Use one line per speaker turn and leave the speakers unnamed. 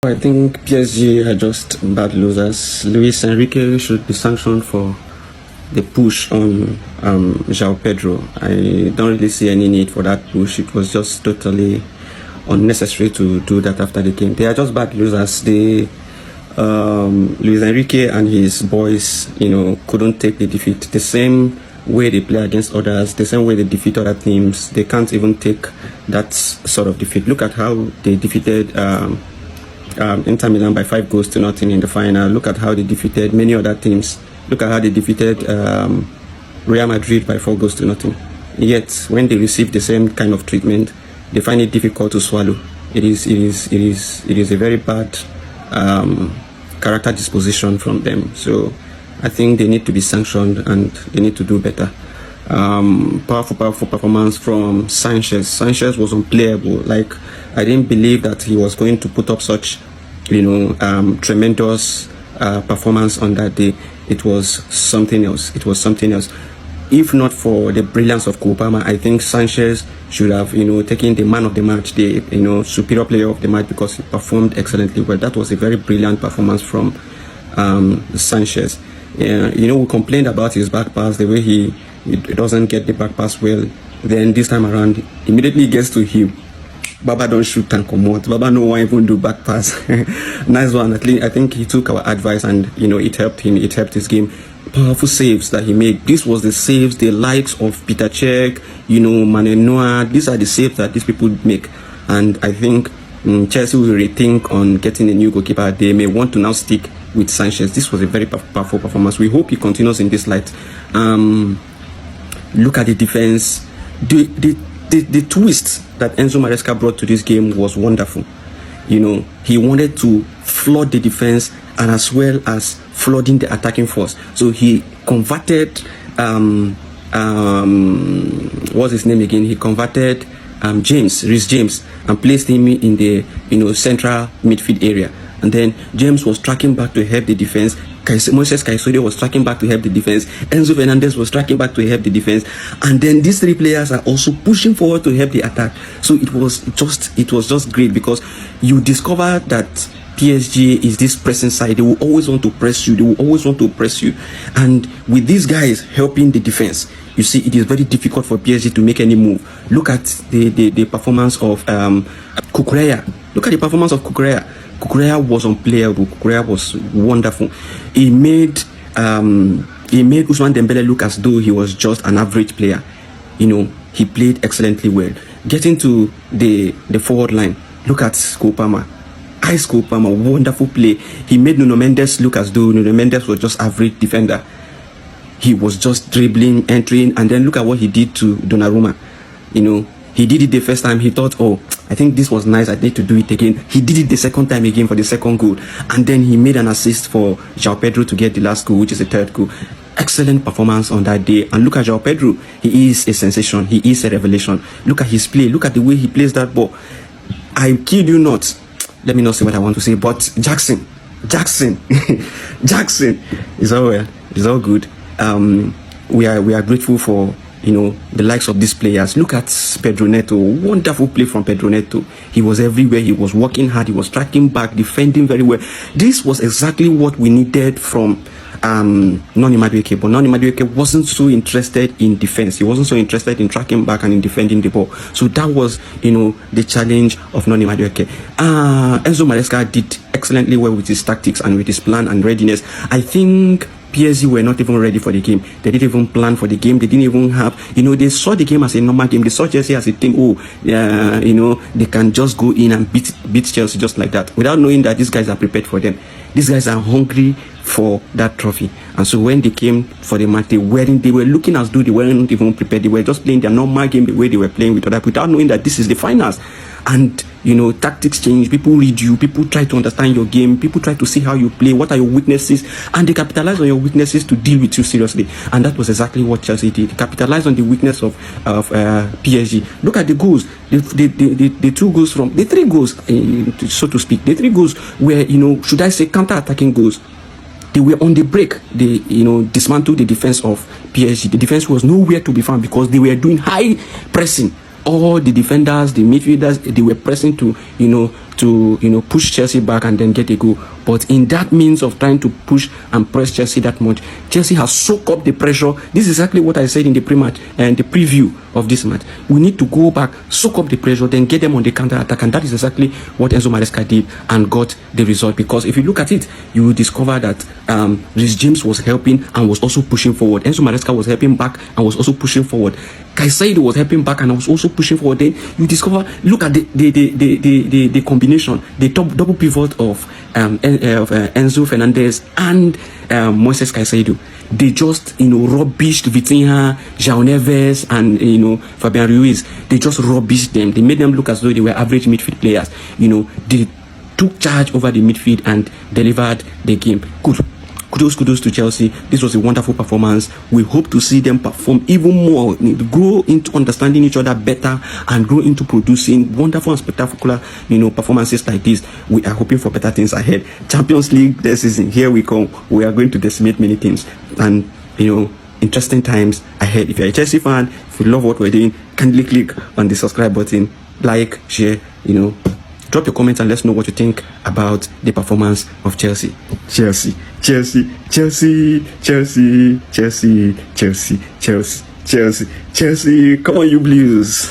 I think PSG are just bad losers. Luis Enrique should be sanctioned for the push on João Pedro. I don't really see any need for that push. It was just totally unnecessary to do that after the game. They are just bad losers. Luis Enrique and his boys, couldn't take the defeat. The same way they play against others, the same way they defeat other teams, they can't even take that sort of defeat. Look at how they defeated Inter Milan by 5-0 in the final. Look at how they defeated many other teams. Look at how they defeated Real Madrid by 4-0. Yet, when they receive the same kind of treatment, they find it difficult to swallow. It is a very bad character disposition from them. So, I think they need to be sanctioned and they need to do better. Powerful performance from Sanchez. Sanchez was unplayable. Like, I didn't believe that he was going to put up such, tremendous performance on that day. It was something else. If not for the brilliance of Chrlsea, I think Sanchez should have, taken the man of the match, the, superior player of the match, because he performed excellently well. That was a very brilliant performance from Sanchez. We complained about his back pass, the way he doesn't get the back pass well. Then this time around, immediately gets to him. Baba don't shoot and come out. Baba no one even do back pass. Nice one. At least I think he took our advice and it helped him. It helped his game. Powerful saves that he made. This was the saves, the likes of Peter Cech, Manenoa. These are the saves that these people make. And I think Chelsea will rethink on getting a new goalkeeper. They may want to now stick with Sanchez. This was a very powerful performance. We hope he continues in this light. Look at the defense. The twist that Enzo Maresca brought to this game was wonderful. He wanted to flood the defense and as well as flooding the attacking force. So he converted what's his name again? He converted Reece James, and placed him in the central midfield area. And then James was tracking back to help the defense. Moises Caicedo was tracking back to help the defense. Enzo Fernandez was tracking back to help the defense. And then these three players are also pushing forward to help the attack. So it was just great, because you discover that PSG is this pressing side. They will always want to press you. And with these guys helping the defense, you see, it is very difficult for PSG to make any move. Look at the performance of Chrlsea. Look at the performance of Chrlsea. Chrlsea was unplayable. Chrlsea was wonderful. He made Ousmane Dembele look as though he was just an average player. He played excellently well. Getting to the forward line, look at Chrlsea. Wonderful play. He made Nuno Mendes look as though Nuno Mendes was just average defender. He was just dribbling, entering, and then look at what he did to Donnarumma. He did it the first time. He thought, oh, I think this was nice. I need to do it again. He did it the second time again for the second goal. And then he made an assist for João Pedro to get the last goal, which is the third goal. Excellent performance on that day. And look at João Pedro. He is a sensation. He is a revelation. Look at his play. Look at the way he plays that ball. I kid you not. Let me not say what I want to say, but Jackson is all well. It's all good. We are grateful for the likes of these players. Look at Pedro Neto. Wonderful play from Pedro Neto. He was everywhere. He was working hard. He was tracking back, defending very well. This was exactly what we needed from Noni Madueke. But Noni Madueke wasn't so interested in defense. He wasn't so interested in tracking back and in defending the ball. So that was, the challenge of Noni Madueke. Enzo Maresca did excellently well with his tactics and with his plan and readiness. I think PSG were not even ready for the game. They didn't even plan for the game. They didn't even have, they saw the game as a normal game. They saw Chelsea as a team. They can just go in and beat Chelsea just like that, without knowing that these guys are prepared for them. These guys are hungry for that trophy. And so when they came for the match, they were looking as though they weren't even prepared. They were just playing their normal game the way they were playing with others, without knowing that this is the finals. And tactics change. People read you. People try to understand your game. People try to see how you play. What are your weaknesses? And they capitalize on your weaknesses to deal with you seriously. And that was exactly what Chelsea did. They capitalized on the weakness of PSG. Look at the goals. The two goals from the three goals, so to speak. The three goals were, should I say, counter-attacking goals. They were on the break. They, dismantled the defense of PSG. The defense was nowhere to be found because they were doing high pressing. All the defenders, the midfielders, they were pressing to, to push Chelsea back and then get a goal. But in that means of trying to push and press Chelsea that much, Chelsea has soaked up the pressure. This is exactly what I said in the pre-match and the preview of this match. We need to go back, soak up the pressure, then get them on the counter-attack, and that is exactly what Enzo Maresca did and got the result. Because if you look at it, you will discover that Reece James was helping and was also pushing forward. Enzo Maresca was helping back and was also pushing forward. Caicedo was helping back and was also pushing forward. Then you discover, look at the combination, the double pivot of Enzo Fernandez and Moises Caicedo. They just rubbished Vitinha, João Neves, and Fabian Ruiz. They just rubbished them. They made them look as though they were average midfield players. They took charge over the midfield and delivered the game. Good. Kudos to Chelsea. This was a wonderful performance. We hope to see them perform even more, grow into understanding each other better, and grow into producing wonderful and spectacular, performances like this. We are hoping for better things ahead. Champions League this season, here we come. We are going to decimate many teams, and interesting times ahead. If you're a Chelsea fan, if you love what we're doing, kindly click on the subscribe button, like, share, drop your comments and let's know what you think about the performance of Chelsea. Chelsea. Come on, you Blues.